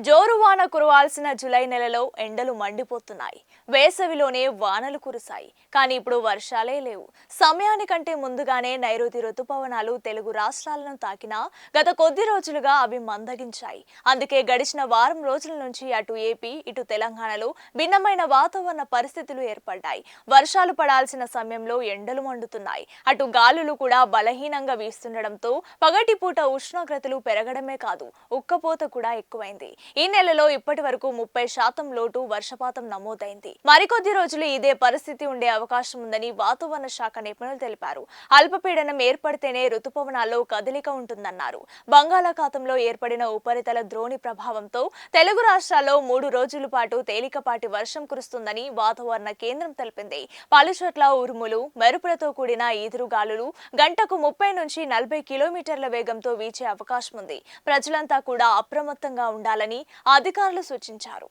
జోరు వాన కురవాల్సిన జూలై నెలలో ఎండలు మండిపోతున్నాయి. వేసవిలోనే వానలు కురిశాయి. కానీ ఇప్పుడు వర్షాలే లేవు. సమయానికంటే ముందుగానే నైరుతి రుతుపవనాలు తెలుగు రాష్ట్రాలను తాకినా గత కొద్ది రోజులుగా అవి మందగించాయి. అందుకే గడిచిన వారం రోజుల నుంచి అటు ఏపీ ఇటు తెలంగాణలో భిన్నమైన వాతావరణ పరిస్థితులు ఏర్పడ్డాయి. వర్షాలు పడాల్సిన సమయంలో ఎండలు మండుతున్నాయి. అటు గాలులు కూడా బలహీనంగా వీస్తుండటంతో పగటిపూట ఉష్ణోగ్రతలు పెరగడమే కాదు, ఉక్కపోత కూడా ఎక్కువైంది. ఈ నెలలో ఇప్పటి వరకు 30% లోటు వర్షపాతం నమోదైంది. మరికొద్ది రోజులు ఇదే పరిస్థితి ఉండే అవకాశం ఉందని వాతావరణ శాఖ నిపుణులు తెలిపారు. అల్పపీడనం ఏర్పడితేనే రుతుపవనాల్లో కదలిక ఉంటుందన్నారు. బంగాళాఖాతంలో ఏర్పడిన ఉపరితల ద్రోణి ప్రభావంతో తెలుగు రాష్ట్రాల్లో 3 రోజుల పాటు తేలికపాటి వర్షం కురుస్తుందని వాతావరణ కేంద్రం తెలిపింది. పలుచోట్ల ఉరుములు, మెరుపులతో కూడిన ఈదురుగాలులు గంటకు 30 నుంచి 40 కిలోమీటర్ల వేగంతో వీచే అవకాశం ఉంది. ప్రజలంతా కూడా అప్రమత్తంగా ఉండాలని అధికారులు సూచించారు.